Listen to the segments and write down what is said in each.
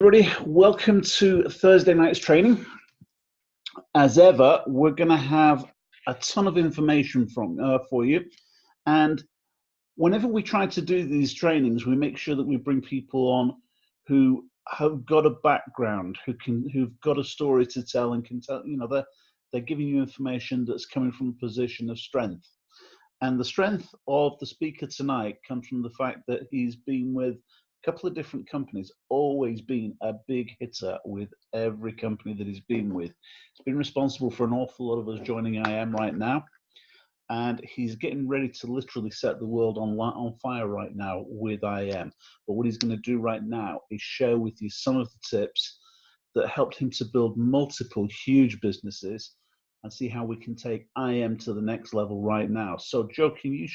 Everybody, welcome to Thursday night's training. As ever, we're going to have a ton of information for you, and whenever we try to do these trainings, we make sure that we bring people on who have got a background, who've got a story to tell, and can tell. They're giving you information that's coming from a position of strength. And the strength of the speaker tonight comes from the fact that he's been with a couple of different companies, always been a big hitter with every company that he's been with. He's been responsible for an awful lot of us joining IM right now. And he's getting ready to literally set the world on fire right now with IM. But what he's going to do right now is share with you some of the tips that helped him to build multiple huge businesses and see how we can take IM to the next level right now. So Joe, can you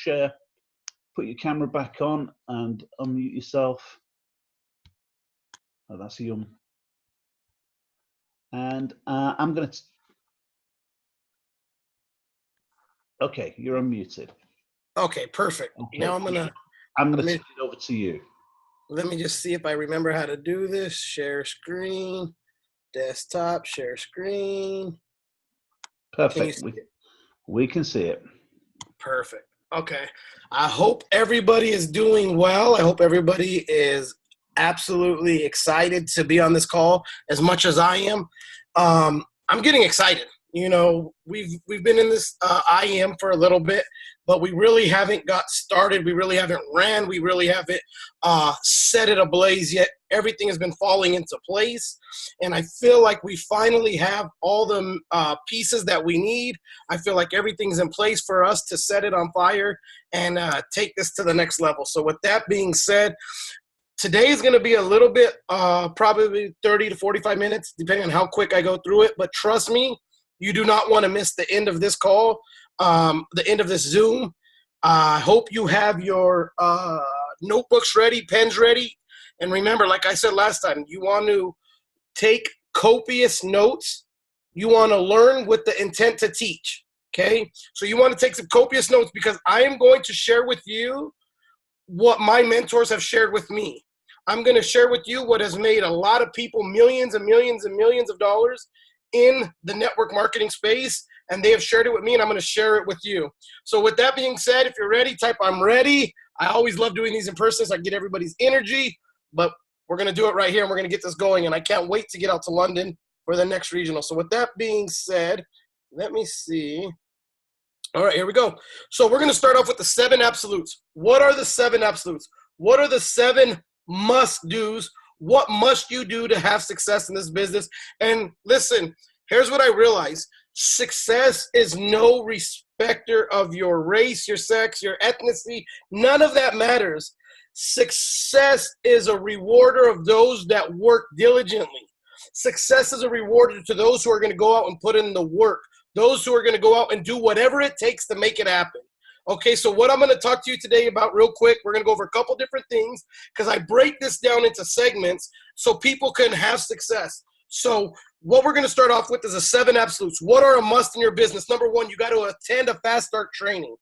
put your camera back on and unmute yourself? Oh, that's you. And I'm going to... Okay, you're unmuted. Okay, perfect. Okay. Now I'm gonna turn it over to you. Let me just see if I remember how to do this. Share screen, desktop, share screen. Perfect. We can see it. Perfect. Okay. I hope everybody is doing well. I hope everybody is absolutely excited to be on this call as much as I am. I'm getting excited. You know, we've been in this IM for a little bit, but we really haven't got started. We really haven't ran. We really haven't set it ablaze yet. Everything has been falling into place, and I feel like we finally have all the pieces that we need. I feel like everything's in place for us to set it on fire and take this to the next level. So with that being said, today is going to be a little bit, probably 30 to 45 minutes, depending on how quick I go through it. But trust me, you do not want to miss the end of this call, the end of this Zoom. I hope you have your notebooks ready, pens ready. And remember, like I said last time, you want to take copious notes. You want to learn with the intent to teach, okay? So you want to take some copious notes because I am going to share with you what my mentors have shared with me. I'm going to share with you what has made a lot of people millions and millions and millions of dollars in the network marketing space, and they have shared it with me, and I'm going to share it with you. So with that being said, if you're ready, type I'm ready. I always love doing these in person so I get everybody's energy, but we're going to do it right here, and we're going to get this going, and I can't wait to get out to London for the next regional. So with that being said, let me see. All right, here we go. So we're going to start off with the 7 absolutes. What are the 7 absolutes? What are the 7 must-dos? What must you do to have success in this business? And listen, here's what I realized. Success is no respecter of your race, your sex, your ethnicity. None of that matters. Success is a rewarder of those that work diligently. Success is a rewarder to those who are going to go out and put in the work. Those who are going to go out and do whatever it takes to make it happen. Okay, so what I'm going to talk to you today about real quick, we're going to go over a couple different things because I break this down into segments so people can have success. So what we're going to start off with is the 7 absolutes. What are a must in your business? Number 1, you got to attend a fast start training.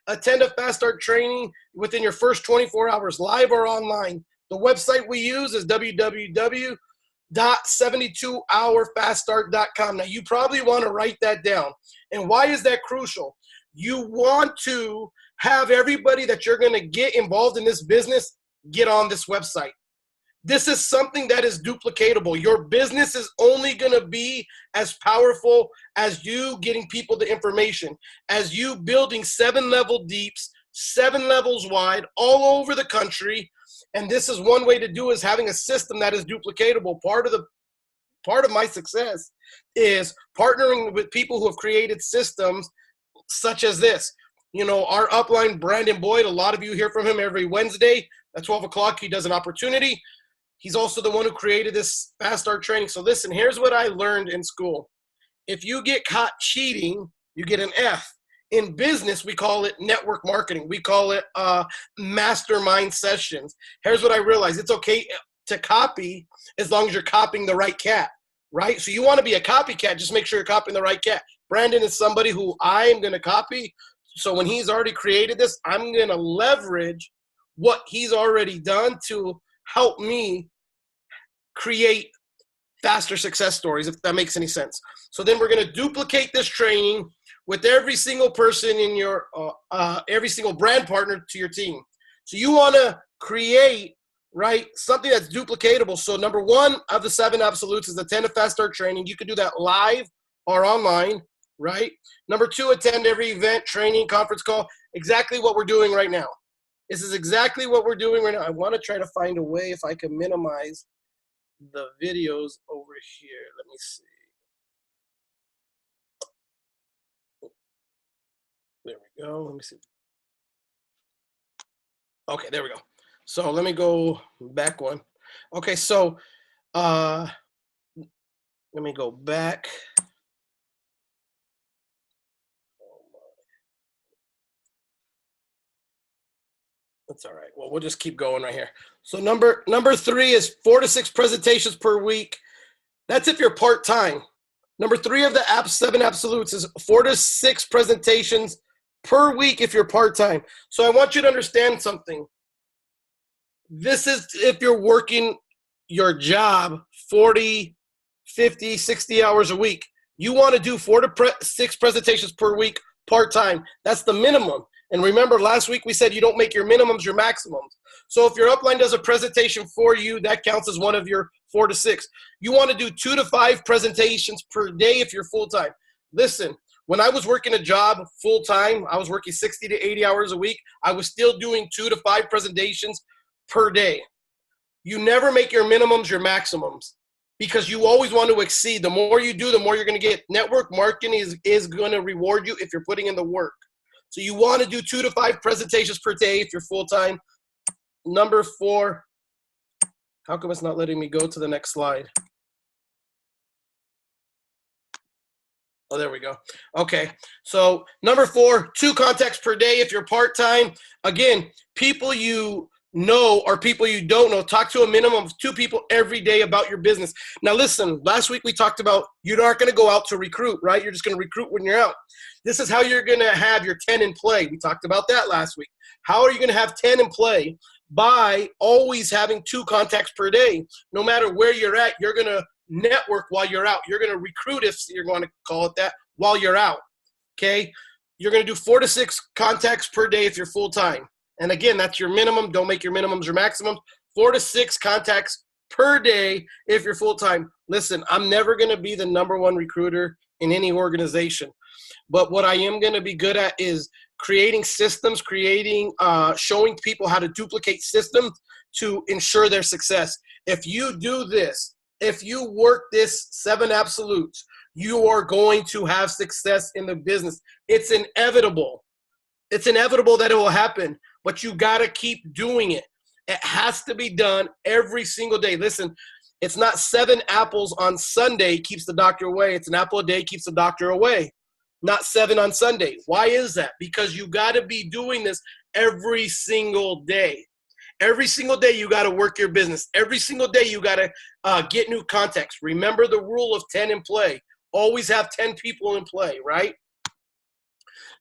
Attend a fast start training within your first 24 hours, live or online. The website we use is www.72hourfaststart.com. Now, you probably want to write that down. And why is that crucial? You want to have everybody that you're going to get involved in this business get on this website. This is something that is duplicatable. Your business is only going to be as powerful as you getting people the information, as you building 7 level deeps, 7 levels wide all over the country. And this is one way to do is having a system that is duplicatable. Part of my success is partnering with people who have created systems such as this. You know, our upline, Brandon Boyd, a lot of you hear from him every Wednesday at 12 o'clock. He does an opportunity. He's also the one who created this fast start training. So listen, here's what I learned in school. If you get caught cheating, you get an F. In business, we call it network marketing. We call it mastermind sessions. Here's what I realized. It's okay to copy as long as you're copying the right cat, right? So you want to be a copycat, just make sure you're copying the right cat. Brandon is somebody who I am going to copy. So when he's already created this, I'm going to leverage what he's already done to help me create faster success stories, if that makes any sense. So then we're going to duplicate this training with every single person in your, every single brand partner to your team. So you want to create, right, something that's duplicatable. So number one of the 7 absolutes is the 10 to fast start training. You can do that live or online, right? Number 2, attend every event, training, conference call, exactly what we're doing right now. This is exactly what we're doing right now. I want to try to find a way if I can minimize the videos over here. Let me see. There we go. Let me see. Okay, there we go. So let me go back one. Okay, so let me go back. That's all right. Well, we'll just keep going right here. So number 3 is 4 to 6 presentations per week. That's if you're part-time. Number 3 of the 7 absolutes is 4 to 6 presentations per week if you're part-time. So I want you to understand something. This is if you're working your job 40, 50, 60 hours a week. You want to do 4 to 6 presentations per week part-time. That's the minimum. And remember, last week we said you don't make your minimums your maximums. So if your upline does a presentation for you, that counts as one of your 4 to 6. You want to do 2 to 5 presentations per day if you're full-time. Listen, when I was working a job full-time, I was working 60 to 80 hours a week. I was still doing 2 to 5 presentations per day. You never make your minimums your maximums because you always want to exceed. The more you do, the more you're going to get. Network marketing is going to reward you if you're putting in the work. So you want to do 2 to 5 presentations per day if you're full-time. Number 4, how come it's not letting me go to the next slide? Oh, there we go. Okay, so number 4, 2 contacts per day if you're part-time. Again, people you know or people you don't know, talk to a minimum of 2 people every day about your business. Now listen, last week we talked about you're not going to go out to recruit, right? You're just going to recruit when you're out. This is how you're going to have your 10 in play. We talked about that last week. How are you going to have 10 in play? By always having 2 contacts per day. No matter where you're at, you're going to network while you're out. You're going to recruit, if you're going to call it that, while you're out. Okay? You're going to do 4 to 6 contacts per day if you're full-time. And again, that's your minimum. Don't make your minimums your maximum. 4 to 6 contacts per day if you're full-time. Listen, I'm never going to be the #1 recruiter in any organization. But what I am going to be good at is creating systems, showing people how to duplicate systems to ensure their success. If you do this, if you work this 7 absolutes, you are going to have success in the business. It's inevitable. It's inevitable that it will happen, but you got to keep doing it. It has to be done every single day. Listen, it's not 7 apples on Sunday keeps the doctor away. It's an apple a day keeps the doctor away. Not 7 on Sunday. Why is that? Because you got to be doing this every single day. Every single day you got to work your business. Every single day you got to get new contacts. Remember the rule of 10 in play. Always have 10 people in play, right?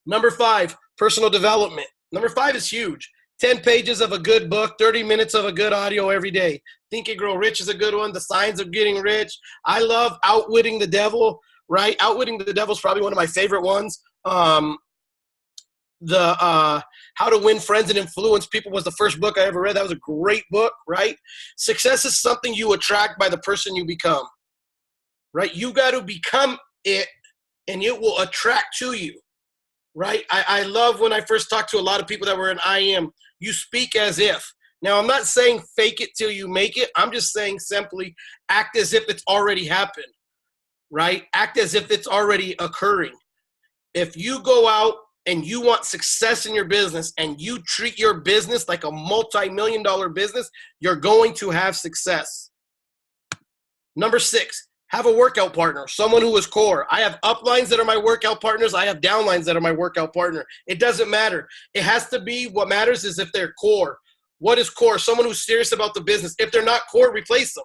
Number 5, personal development. Number 5 is huge. 10 pages of a good book, 30 minutes of a good audio every day. Think and Grow Rich is a good one. The Signs of Getting Rich. I love Outwitting the Devil, right? Outwitting the Devil is probably one of my favorite ones. How to Win Friends and Influence People was the first book I ever read. That was a great book, right? Success is something you attract by the person you become, right? You got to become it, and it will attract to you, right? I love when I first talked to a lot of people that were in IM, you speak as if. Now, I'm not saying fake it till you make it. I'm just saying simply act as if it's already happened, right? Act as if it's already occurring. If you go out and you want success in your business and you treat your business like a multi-million-dollar business, you're going to have success. Number 6, have a workout partner, someone who is core. I have uplines that are my workout partners. I have downlines that are my workout partner. It doesn't matter. It has to be, what matters is if they're core. What is core? Someone who's serious about the business. If they're not core, replace them.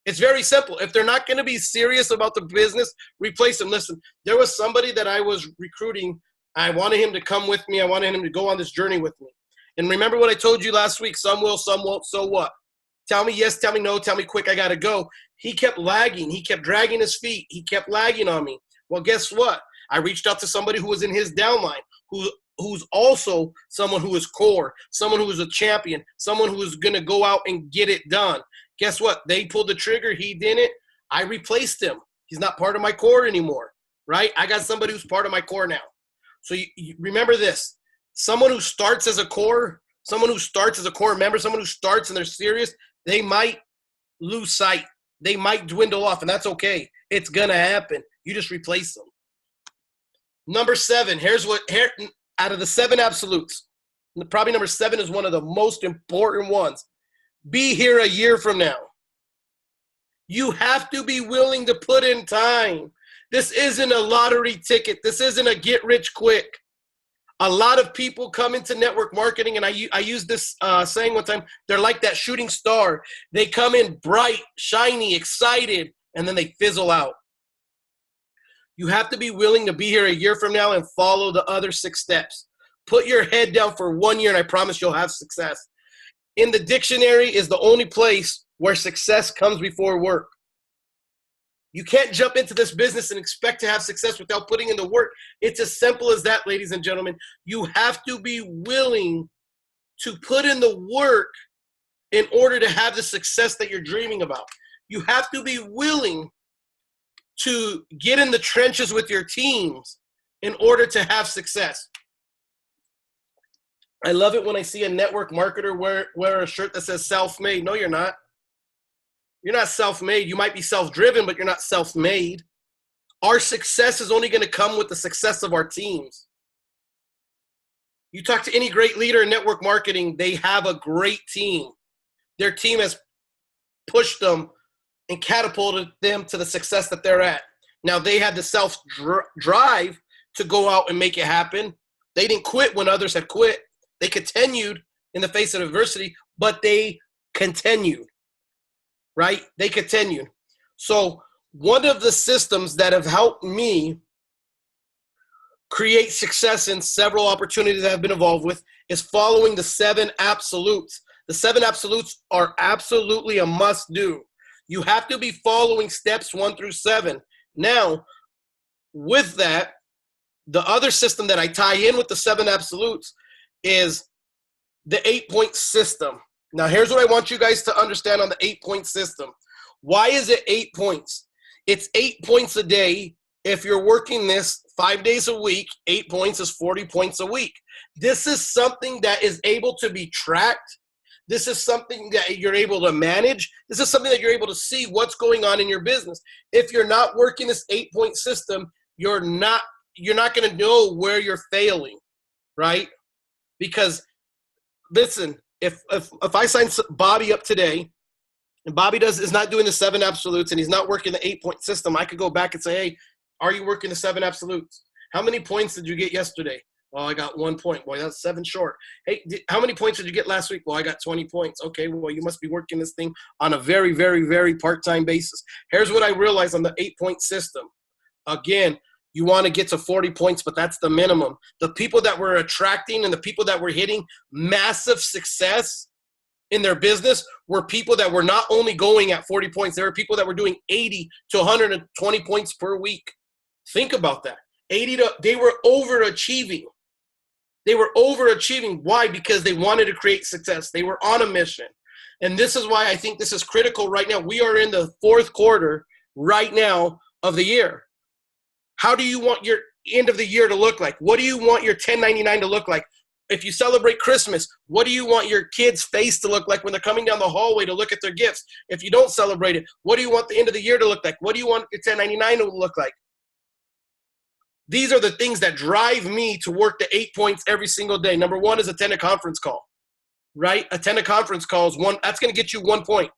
It's very simple. If they're not going to be serious about the business, replace them. Listen, there was somebody that I was recruiting. I wanted him to come with me. I wanted him to go on this journey with me. And remember what I told you last week, some will, some won't, so what? Tell me yes, tell me no, tell me quick, I got to go. He kept lagging. He kept dragging his feet. He kept lagging on me. Well, guess what? I reached out to somebody who was in his downline, who's also someone who is core, someone who is a champion, someone who is going to go out and get it done. Guess what? They pulled the trigger. He didn't. I replaced him. He's not part of my core anymore, right? I got somebody who's part of my core now. So you remember this. Someone who starts as a core, someone who starts as a core member, someone who starts and they're serious, they might lose sight. They might dwindle off, and that's okay. It's going to happen. You just replace them. Number 7, out of the 7 absolutes, probably number 7 is one of the most important ones. Be here a year from now. You have to be willing to put in time. This isn't a lottery ticket. This isn't a get rich quick. A lot of people come into network marketing, and I use this saying one time, they're like that shooting star. They come in bright, shiny, excited, and then they fizzle out. You have to be willing to be here a year from now and follow the other 6 steps. Put your head down for 1 year, and I promise you'll have success. In the dictionary is the only place where success comes before work. You can't jump into this business and expect to have success without putting in the work. It's as simple as that, ladies and gentlemen. You have to be willing to put in the work in order to have the success that you're dreaming about. You have to be willing to get in the trenches with your teams in order to have success. I love it when I see a network marketer wear a shirt that says self-made. No, you're not. You're not self-made. You might be self-driven, but you're not self-made. Our success is only going to come with the success of our teams. You talk to any great leader in network marketing, they have a great team. Their team has pushed them and catapulted them to the success that they're at. Now, they had the self-drive to go out and make it happen. They didn't quit when others had quit. They continued in the face of adversity, but they continued, right? They continued. So one of the systems that have helped me create success in several opportunities that I've been involved with is following the 7 absolutes. The 7 absolutes are absolutely a must-do. You have to be following steps 1 through 7. Now, with that, the other system that I tie in with the 7 absolutes is the 8-point system. Now, here's what I want you guys to understand on the 8-point system. Why is it 8 points? It's 8 points a day. If you're working this 5 days a week, 8 points is 40 points a week. This is something that is able to be tracked. This is something that you're able to manage. This is something that you're able to see what's going on in your business. If you're not working this 8-point system, you're not going to know where you're failing, right? Because listen, if I sign Bobby up today, and Bobby is not doing the 7 absolutes and he's not working the 8-point system, I could go back and say, hey, are you working the 7 absolutes? How many points did you get yesterday? Well, I got 1 point. Boy, that's 7 short. Hey, how many points did you get last week? Well, I got 20 points. Okay, well, you must be working this thing on a very, very, very part-time basis. Here's what I realized on the 8-point system. Again, you want to get to 40 points, but that's the minimum. The people that we're attracting and the people that we're hitting massive success in their business were people that were not only going at 40 points, there were people that were doing 80 to 120 points per week. Think about that. They were overachieving. They were overachieving. Why? Because they wanted to create success. They were on a mission. And this is why I think this is critical right now. We are in the 4th quarter right now of the year. How do you want your end of the year to look like? What do you want your 1099 to look like? If you celebrate Christmas, what do you want your kids' face to look like when they're coming down the hallway to look at their gifts? If you don't celebrate it, what do you want the end of the year to look like? What do you want your 1099 to look like? These are the things that drive me to work the 8 points every single day. Number 1 is attend a conference call, right? Attend a conference call is that's going to get you 1 point.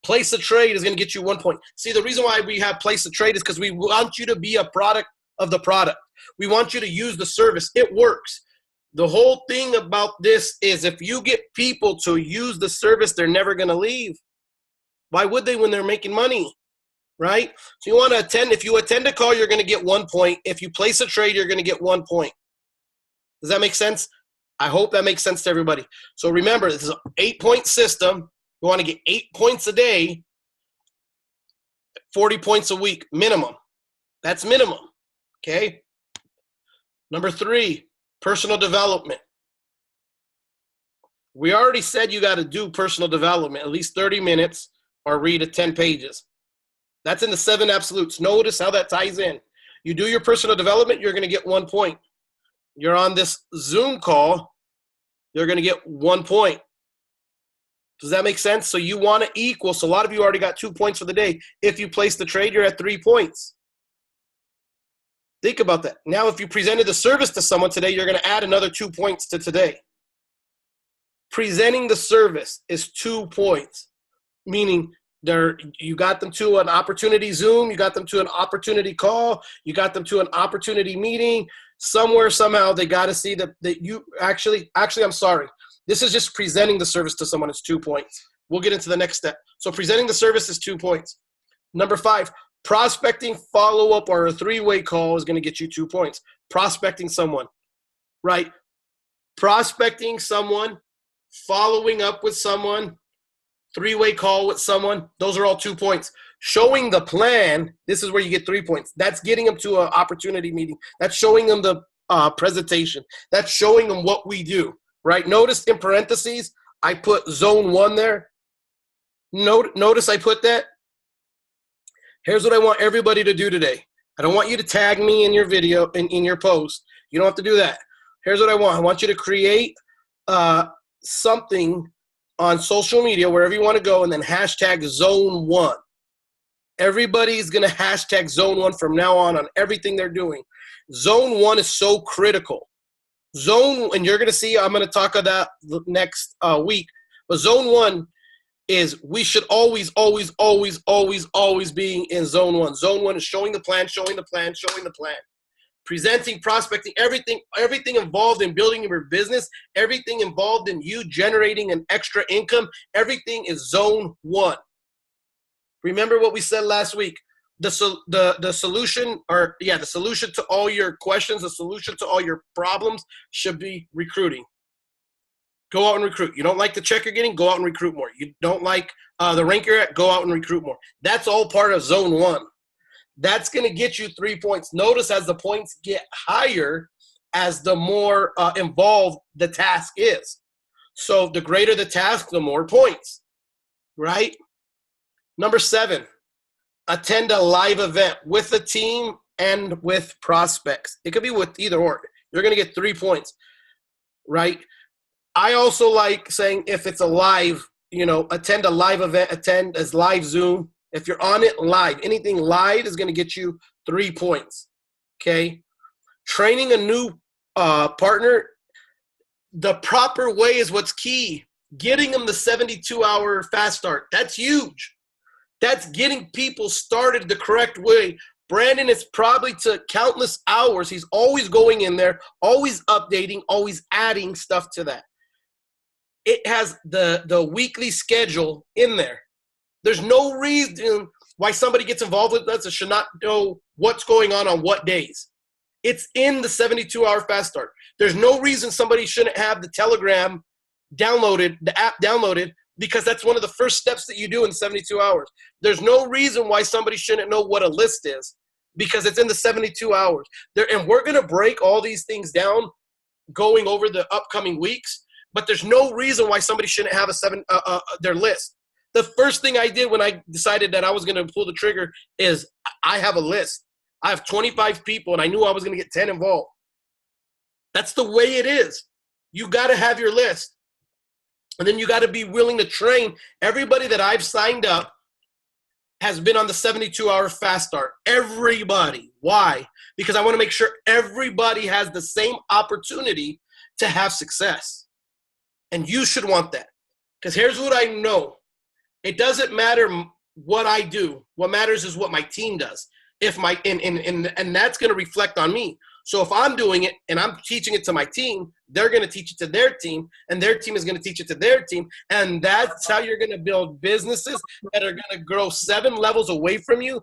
Place a trade is going to get you 1 point. See, the reason why we have place a trade is because we want you to be a product of the product. We want you to use the service. It works. The whole thing about this is if you get people to use the service, they're never going to leave. Why would they when they're making money? Right? So you want to attend. If you attend a call, you're going to get 1 point. If you place a trade, you're going to get 1 point. Does that make sense? I hope that makes sense to everybody. So remember, this is an 8-point system. You want to get 8 points a day, 40 points a week minimum. That's minimum, okay? Number 3, personal development. We already said you got to do personal development, at least 30 minutes or read 10 pages. That's in the 7 absolutes. Notice how that ties in. You do your personal development, you're going to get 1 point. You're on this Zoom call, you're going to get 1 point. Does that make sense? So you want to equal. So a lot of you already got 2 points for the day. If you place the trade, you're at 3 points. Think about that. Now, if you presented the service to someone today, you're going to add another 2 points to today. Presenting the service is 2 points, meaning you got them to an opportunity Zoom, you got them to an opportunity call, you got them to an opportunity meeting. Somewhere, somehow, they got to see that you actually, I'm sorry. This is just presenting the service to someone. It's 2 points. We'll get into the next step. So presenting the service is 2 points. Number 5, prospecting follow-up or a 3-way call is going to get you 2 points. Prospecting someone, right? Prospecting someone, following up with someone, 3-way call with someone, those are all 2 points. Showing the plan, this is where you get 3 points. That's getting them to an opportunity meeting. That's showing them the presentation. That's showing them what we do, right? Notice in parentheses, I put zone 1 there. Notice I put that. Here's what I want everybody to do today. I don't want you to tag me in your video, in your post. You don't have to do that. Here's what I want. I want you to create something on social media, wherever you want to go, and then hashtag zone 1. Everybody's going to hashtag zone 1 from now on everything they're doing. Zone 1 is so critical. And you're going to see, I'm going to talk about that next week. But zone 1 is we should always be in zone 1. Zone 1 is showing the plan. Presenting, prospecting, everything involved in building your business, everything involved in you generating an extra income, everything is zone 1. Remember what we said last week. The solution to all your questions, the solution to all your problems should be recruiting. Go out and recruit. You don't like the check you're getting, go out and recruit more. You don't like the rank you're at, go out and recruit more. That's all part of zone 1. That's going to get you 3 points. Notice as the points get higher, as the more involved the task is. So the greater the task, the more points, right? Number 7, attend a live event with a team and with prospects. It could be with either or. You're going to get 3 points, right? I also like saying if it's a live, attend a live event, attend as live Zoom. If you're on it live, anything live is going to get you 3 points, okay? Training a new partner, the proper way is what's key. Getting them the 72-hour fast start, that's huge. That's getting people started the correct way. Brandon is probably to countless hours. He's always going in there, always updating, always adding stuff to that. It has the weekly schedule in there. There's no reason why somebody gets involved with us and should not know what's going on what days. It's in the 72-hour fast start. There's no reason somebody shouldn't have the Telegram downloaded, the app downloaded, because that's one of the first steps that you do in 72 hours. There's no reason why somebody shouldn't know what a list is, because it's in the 72 hours. And we're going to break all these things down going over the upcoming weeks, but there's no reason why somebody shouldn't have their list. The first thing I did when I decided that I was going to pull the trigger is I have a list. I have 25 people, and I knew I was going to get 10 involved. That's the way it is. You got to have your list. And then you got to be willing to train. Everybody that I've signed up has been on the 72-hour fast start. Everybody. Why? Because I want to make sure everybody has the same opportunity to have success. And you should want that. Because here's what I know. It doesn't matter what I do. What matters is what my team does. And that's going to reflect on me. So if I'm doing it and I'm teaching it to my team, they're going to teach it to their team, and their team is going to teach it to their team. And that's how you're going to build businesses that are going to grow 7 levels away from you,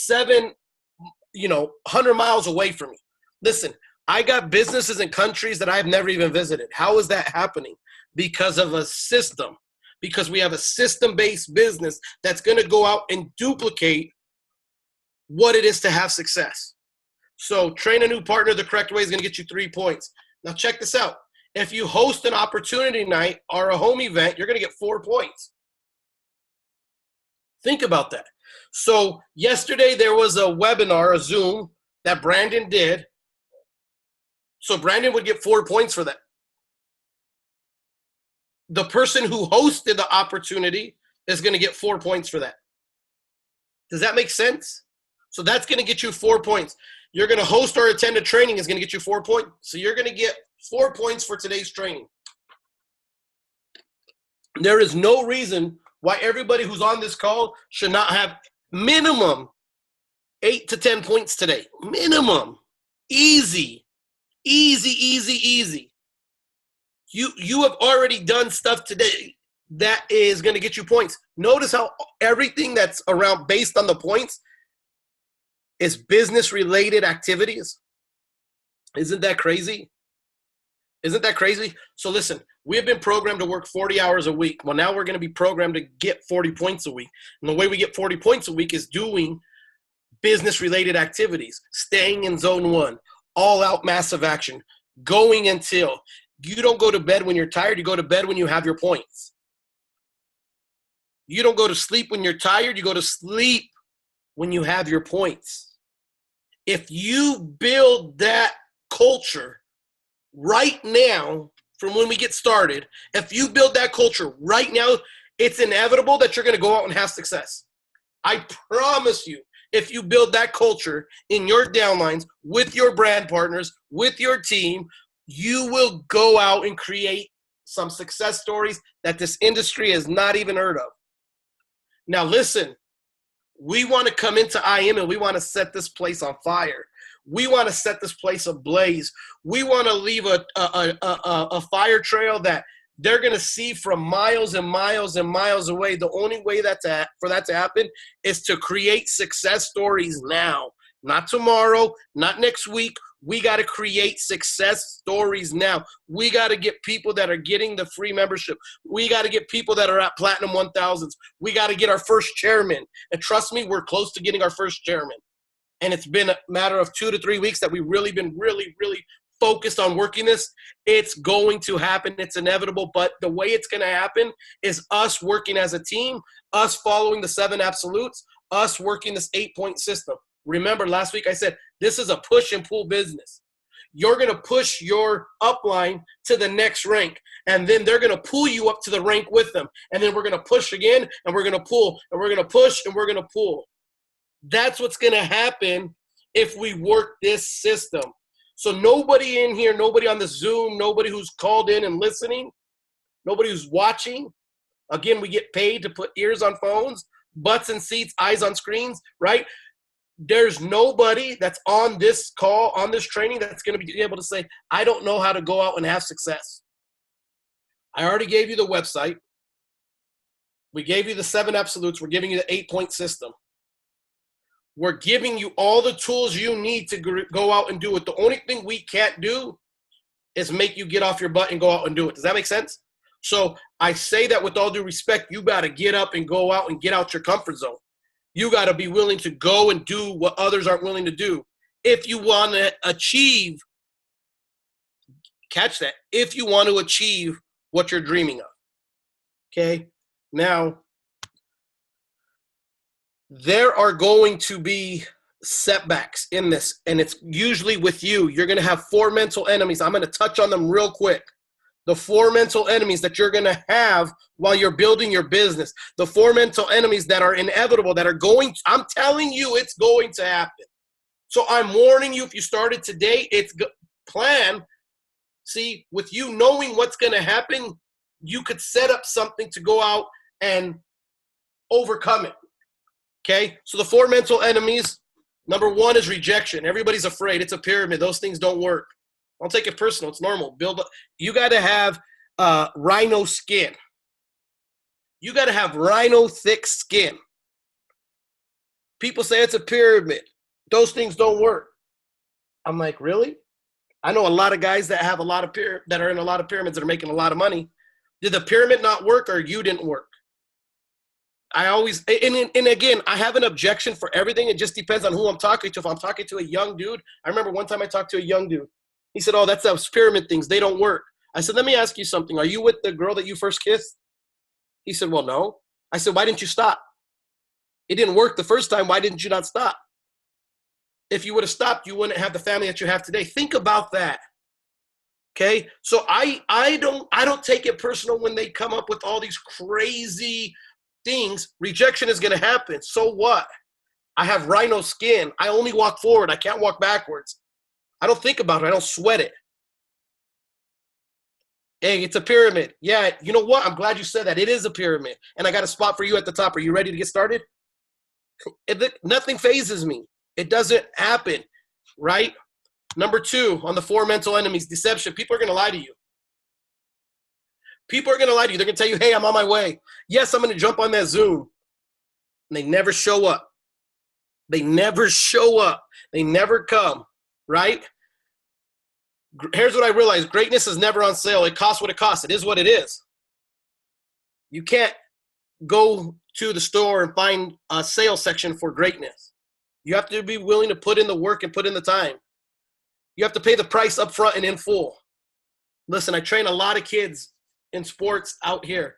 100 miles away from you. Listen, I got businesses in countries that I've never even visited. How is that happening? Because of a system. because we have a system-based business that's going to go out and duplicate what it is to have success. So train a new partner the correct way is going to get you 3 points. Now check this out. If you host an opportunity night or a home event, you're going to get 4 points. Think about that. So yesterday there was a webinar, a Zoom, that Brandon did. So Brandon would get 4 points for that. The person who hosted the opportunity is going to get 4 points for that. Does that make sense? So that's going to get you 4 points. You're going to host or attend a training is going to get you 4 points. So you're going to get 4 points for today's training. There is no reason why everybody who's on this call should not have minimum 8 to 10 points today. Minimum. Easy. Easy, easy, easy. You have already done stuff today that is going to get you points. Notice how everything that's around based on the points is business-related activities. Isn't that crazy? Isn't that crazy? So listen, we have been programmed to work 40 hours a week. Well, now we're going to be programmed to get 40 points a week. And the way we get 40 points a week is doing business-related activities, staying in zone 1, all-out massive action, going until. You don't go to bed when you're tired. You go to bed when you have your points. You don't go to sleep when you're tired. You go to sleep when you have your points. If you build that culture right now from when we get started, if you build that culture right now, it's inevitable that you're going to go out and have success. I promise you, if you build that culture in your downlines, with your brand partners, with your team, you will go out and create some success stories that this industry has not even heard of. Now listen, we want to come into IM and we want to set this place on fire. We want to set this place ablaze. We want to leave a fire trail that they're going to see from miles and miles and miles away. The only way for that to happen is to create success stories now, not tomorrow, not next week. We got to create success stories now. We got to get people that are getting the free membership. We got to get people that are at Platinum 1000s. We got to get our first chairman. And trust me, we're close to getting our first chairman. And it's been a matter of 2 to 3 weeks that we've really been really focused on working this. It's going to happen. It's inevitable. But the way it's going to happen is us working as a team, us following the 7 absolutes, us working this 8-point system. Remember, last week I said, this is a push and pull business. You're going to push your upline to the next rank, and then they're going to pull you up to the rank with them. And then we're going to push again, and we're going to pull, and we're going to push, and we're going to pull. That's what's going to happen if we work this system. So nobody in here, nobody on the Zoom, nobody who's called in and listening, nobody who's watching. Again, we get paid to put ears on phones, butts in seats, eyes on screens, right? There's nobody that's on this call, on this training, that's going to be able to say, I don't know how to go out and have success. I already gave you the website. We gave you the 7 absolutes. We're giving you the 8-point system. We're giving you all the tools you need to go out and do it. The only thing we can't do is make you get off your butt and go out and do it. Does that make sense? So I say that with all due respect, you got to get up and go out and get out your comfort zone. You got to be willing to go and do what others aren't willing to do. If you want to achieve, catch that, if you want to achieve what you're dreaming of. Okay? Now, there are going to be setbacks in this, and it's usually with you. You're going to have 4 mental enemies. I'm going to touch on them real quick. The 4 mental enemies that you're going to have while you're building your business. The 4 mental enemies that are inevitable, that are going, I'm telling you, it's going to happen. So I'm warning you, if you started today, it's plan. See, with you knowing what's going to happen, you could set up something to go out and overcome it. Okay? So the 4 mental enemies, number 1 is rejection. Everybody's afraid. It's a pyramid. Those things don't work. Don't take it personal. It's normal. You got to have rhino skin. You got to have rhino thick skin. People say it's a pyramid. Those things don't work. I'm like, really? I know a lot of guys that have a lot of that are in a lot of pyramids that are making a lot of money, Did the pyramid not work or you didn't work? I always, and again, I have an objection for everything. It just depends on who I'm talking to. If I'm talking to a young dude, I remember one time I talked to a young dude. He said, oh, that's those pyramid things. They don't work. I said, let me ask you something. Are you with the girl that you first kissed? He said, well, no. I said, why didn't you stop? It didn't work the first time. Why didn't you not stop? If you would have stopped, you wouldn't have the family that you have today. Think about that. Okay? So I don't take it personal when they come up with all these crazy things. Rejection is going to happen. So what? I have rhino skin. I only walk forward. I can't walk backwards. I don't think about it. I don't sweat it. Hey, it's a pyramid. Yeah, you know what? I'm glad you said that. It is a pyramid. And I got a spot for you at the top. Are you ready to get started? Nothing phases me. It doesn't happen, right? Number 2 on the 4 mental enemies, deception. People are going to lie to you. People are going to lie to you. They're going to tell you, hey, I'm on my way. Yes, I'm going to jump on that Zoom. And they never show up. They never show up. They never come, right? Here's what I realized. Greatness is never on sale. It costs what it costs. It is what it is. You can't go to the store and find a sales section for greatness. You have to be willing to put in the work and put in the time. You have to pay the price up front and in full. Listen, I train a lot of kids in sports out here.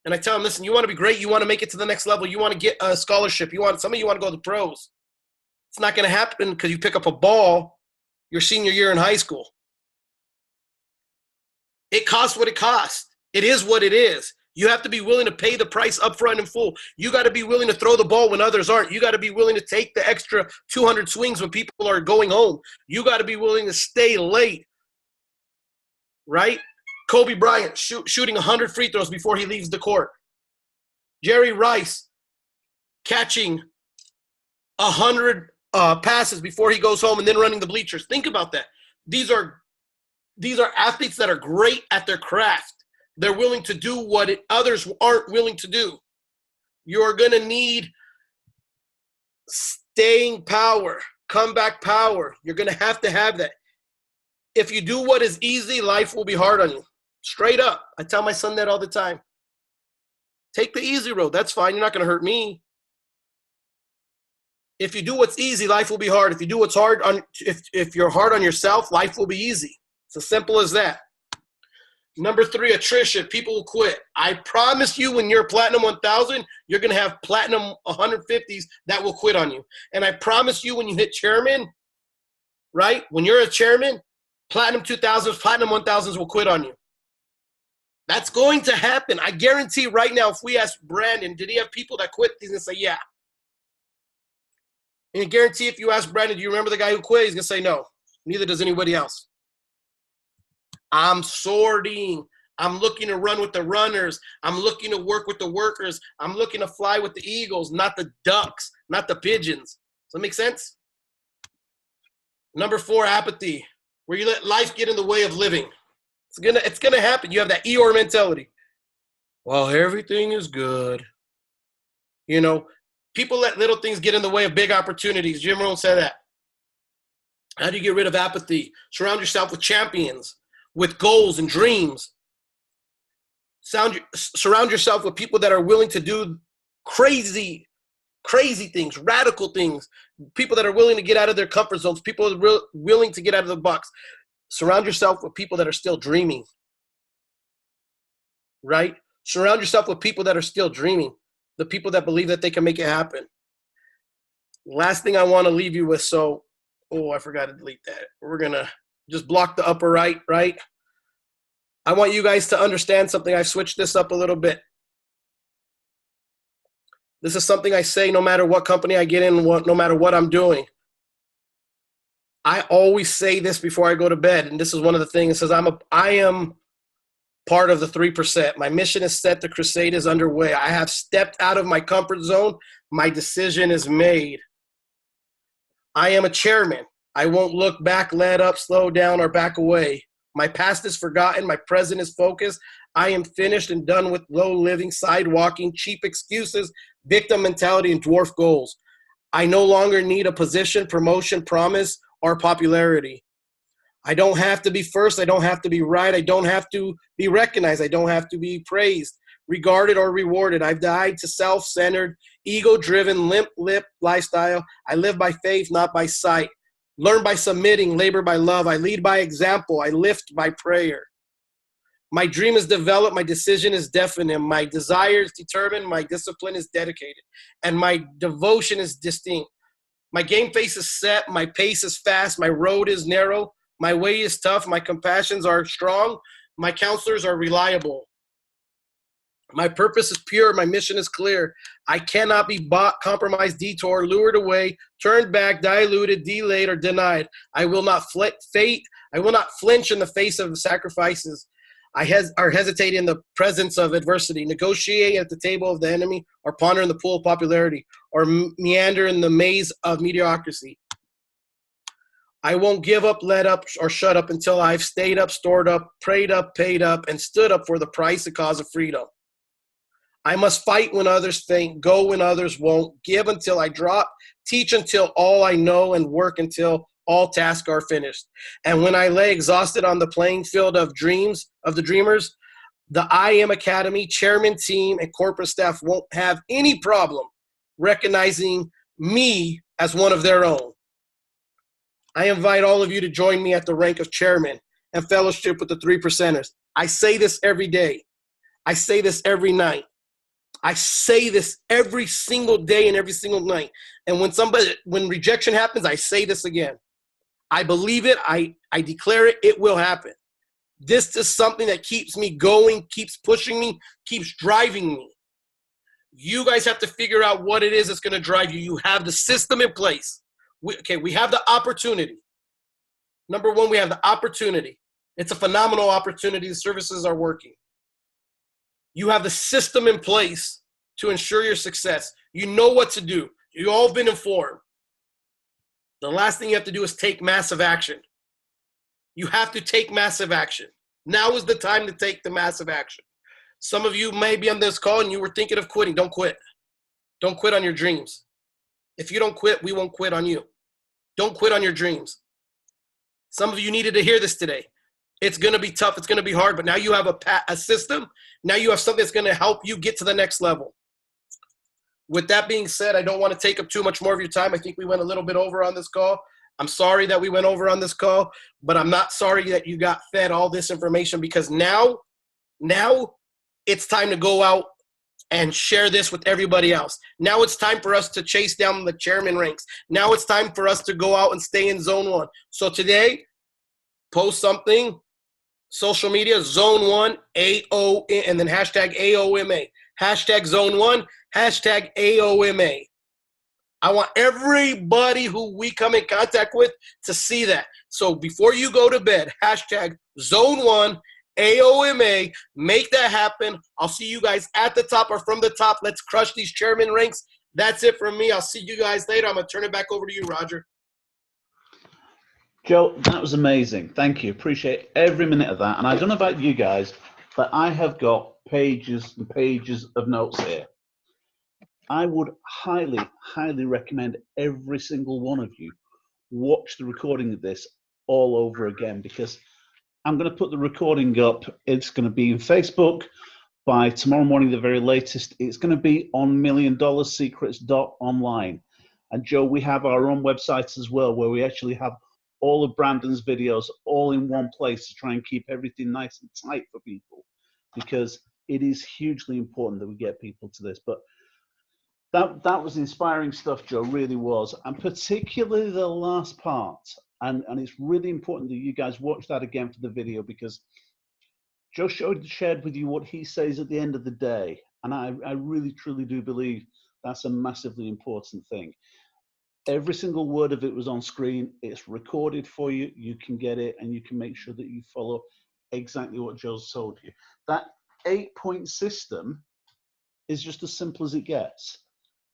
And I tell them, listen, you want to be great. You want to make it to the next level. You want to get a scholarship. Some of you want to go to the pros. It's not going to happen because you pick up a ball your senior year in high school. It costs what it costs. It is what it is. You have to be willing to pay the price up front and full. You got to be willing to throw the ball when others aren't. You got to be willing to take the extra 200 swings when people are going home. You got to be willing to stay late, right? Kobe Bryant shooting 100 free throws before he leaves the court. Jerry Rice catching 100 passes before he goes home and then running the bleachers. Think about that. These are athletes that are great at their craft. They're willing to do what others aren't willing to do. You're going to need staying power, comeback power. You're going to have that. If you do what is easy, life will be hard on you. Straight up. I tell my son that all the time. Take the easy road. That's fine. You're not going to hurt me. If you do what's easy, life will be hard. If you do what's hard, if you're hard on yourself, life will be easy. It's as simple as that. Number 3, attrition. People will quit. I promise you when you're platinum 1000, you're going to have platinum 150s that will quit on you. And I promise you when you hit chairman, right? When you're a chairman, platinum 2000s, platinum 1000s will quit on you. That's going to happen. I guarantee right now, if we ask Brandon, did he have people that quit? He's going to say, yeah. And I guarantee if you ask Brandon, do you remember the guy who quit? He's going to say, no. Neither does anybody else. I'm sorting. I'm looking to run with the runners. I'm looking to work with the workers. I'm looking to fly with the eagles, not the ducks, not the pigeons. Does that make sense? Number 4, apathy, where you let life get in the way of living. It's gonna happen. You have that Eeyore mentality. Well, everything is good. You know, people let little things get in the way of big opportunities. Jim Rohn said that. How do you get rid of apathy? Surround yourself with champions, with goals and dreams. Surround yourself with people that are willing to do crazy things, radical things, people that are willing to get out of their comfort zones, people that are willing to get out of the box. Surround yourself with people that are still dreaming, right? Surround yourself with people that are still dreaming, the people that believe that they can make it happen. Last thing I want to leave you with, I forgot to delete that. We're going to just block the upper right? I want you guys to understand something. I've switched this up a little bit. This is something I say no matter what company I get in, no matter what I'm doing. I always say this before I go to bed, and this is one of the things. It says, I am part of the 3%. My mission is set. The crusade is underway. I have stepped out of my comfort zone. My decision is made. I am a chairman. I won't look back, let up, slow down, or back away. My past is forgotten. My present is focused. I am finished and done with low living, sidewalking, cheap excuses, victim mentality, and dwarf goals. I no longer need a position, promotion, promise, or popularity. I don't have to be first. I don't have to be right. I don't have to be recognized. I don't have to be praised, regarded, or rewarded. I've died to self-centered, ego-driven, limp-lipped lifestyle. I live by faith, not by sight. Learn by submitting, labor by love. I lead by example. I lift by prayer. My dream is developed. My decision is definite. My desire is determined. My discipline is dedicated. And my devotion is distinct. My game face is set. My pace is fast. My road is narrow. My way is tough. My compassions are strong. My counselors are reliable. My purpose is pure. My mission is clear. I cannot be bought, compromised, detoured, lured away, turned back, diluted, delayed, or denied. I will not flinch in the face of sacrifices. I hesitate in the presence of adversity, negotiate at the table of the enemy, or ponder in the pool of popularity, or meander in the maze of mediocrity. I won't give up, let up, or shut up until I've stayed up, stored up, prayed up, paid up, and stood up for the price and cause of freedom. I must fight when others faint, go when others won't, give until I drop, teach until all I know, and work until all tasks are finished. And when I lay exhausted on the playing field of dreams, of the dreamers, the I Am Academy, chairman, team, and corporate staff won't have any problem recognizing me as one of their own. I invite all of you to join me at the rank of chairman and fellowship with the 3 percenters. I say this every day. I say this every night. I say this every single day and every single night. And when rejection happens, I say this again. I believe it. I declare it. It will happen. This is something that keeps me going, keeps pushing me, keeps driving me. You guys have to figure out what it is that's going to drive you. You have the system in place. We have the opportunity. Number one, we have the opportunity. It's a phenomenal opportunity. The services are working. You have the system in place to ensure your success. You know what to do. You've all been informed. The last thing you have to do is take massive action. You have to take massive action. Now is the time to take the massive action. Some of you may be on this call and you were thinking of quitting. Don't quit. Don't quit on your dreams. If you don't quit, we won't quit on you. Don't quit on your dreams. Some of you needed to hear this today. It's going to be tough. It's going to be hard, but now you have a system. Now you have something that's going to help you get to the next level. With that being said, I don't want to take up too much more of your time. I think we went a little bit over on this call. I'm sorry that we went over on this call, but I'm not sorry that you got fed all this information, because now it's time to go out and share this with everybody else. Now it's time for us to chase down the chairman ranks. Now it's time for us to go out and stay in zone 1. So today, post something. Social media, zone 1, AO, and then hashtag AOMA. Hashtag zone 1, hashtag AOMA. I want everybody who we come in contact with to see that. So before you go to bed, hashtag zone 1, AOMA, make that happen. I'll see you guys at the top or from the top. Let's crush these chairman ranks. That's it from me. I'll see you guys later. I'm going to turn it back over to you, Roger. Joe, that was amazing. Thank you. Appreciate every minute of that. And I don't know about you guys, but I have got pages and pages of notes here. I would highly, highly recommend every single one of you watch the recording of this all over again, because I'm going to put the recording up. It's going to be in Facebook by tomorrow morning, the very latest. It's going to be on milliondollarsecrets.online. And Joe, we have our own website as well, where we actually have all of Brandon's videos all in one place to try and keep everything nice and tight for people, because it is hugely important that we get people to this. But that was inspiring stuff, Joe, really was. And particularly the last part. And it's really important that you guys watch that again for the video, because Joe shared with you what he says at the end of the day. And I really, truly do believe that's a massively important thing. Every single word of it was on screen. It's recorded for you. You can get it, and you can make sure that you follow exactly what Joe's told you. That 8-point system is just as simple as it gets.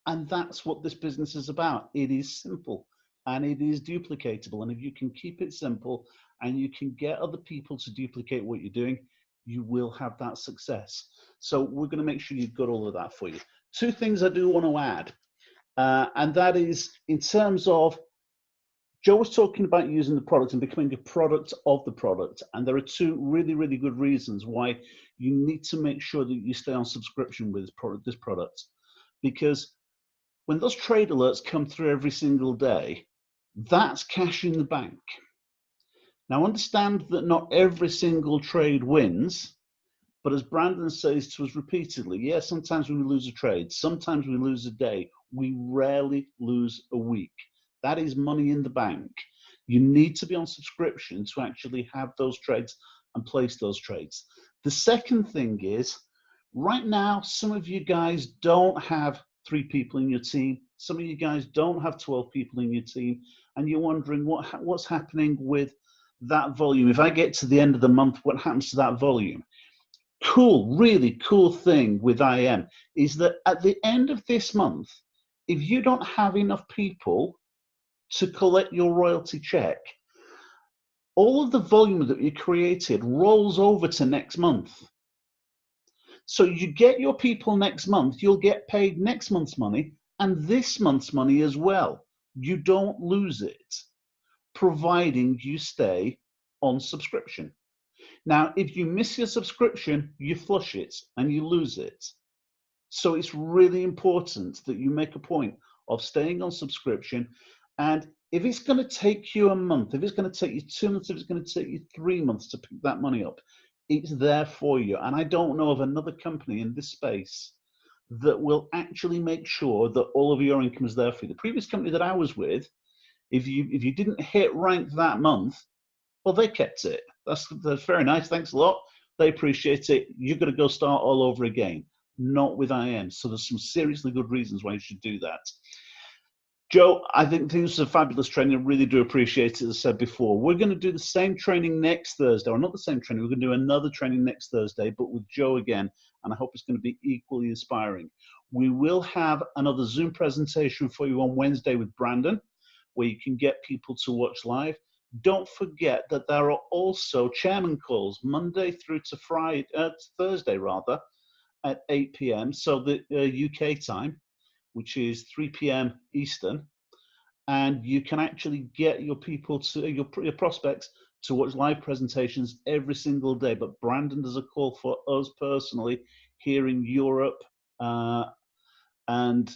And that's what this business is about. It is simple and it is duplicatable. And if you can keep it simple and you can get other people to duplicate what you're doing, you will have that success. So we're going to make sure you've got all of that for you. 2 things I do want to add. And that is, in terms of Joe was talking about using the product and becoming a product of the product. And there are two really, really good reasons why you need to make sure that you stay on subscription with this product. Because when those trade alerts come through every single day, that's cash in the bank. Now, understand that not every single trade wins, but as Brandon says to us repeatedly, yeah, sometimes we lose a trade, sometimes we lose a day, we rarely lose a week. That is money in the bank. You need to be on subscription to actually have those trades and place those trades. The second thing is, right now, some of you guys don't have 3 people in your team. Some of you guys don't have 12 people in your team, and you're wondering what's happening with that volume. If I get to the end of the month, what happens to that volume? Cool, really cool thing with IM is that at the end of this month, if you don't have enough people to collect your royalty check, all of the volume that you created rolls over to next month. So you get your people next month, you'll get paid next month's money and this month's money as well. You don't lose it, providing you stay on subscription. Now, if you miss your subscription, you flush it and you lose it. So it's really important that you make a point of staying on subscription. And if it's going to take you a month, if it's going to take you 2 months, if it's going to take you 3 months to pick that money up, it's there for you. And I don't know of another company in this space that will actually make sure that all of your income is there for you. The previous company that I was with, if you didn't hit rank that month, well, they kept it. That's very nice. Thanks a lot. They appreciate it. You've got to go start all over again. Not with IM. So there's some seriously good reasons why you should do that. Joe, I think this is a fabulous training. I really do appreciate it, as I said before. We're going to do the same training next Thursday, or not the same training. We're going to do another training next Thursday, but with Joe again, and I hope it's going to be equally inspiring. We will have another Zoom presentation for you on Wednesday with Brandon, where you can get people to watch live. Don't forget that there are also chairman calls Monday through to Thursday rather, at 8 p.m. So the UK time, which is 3 p.m. Eastern, and you can actually get your people to your prospects to watch live presentations every single day. But Brandon does a call for us personally here in Europe and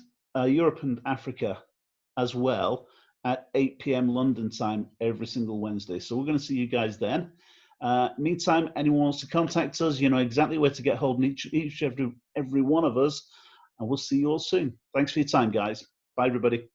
Africa as well at 8 p.m. London time every single Wednesday. So we're going to see you guys then. Meantime, anyone wants to contact us, you know exactly where to get hold of every one of us, and we'll see you all soon. Thanks for your time, guys. Bye, everybody.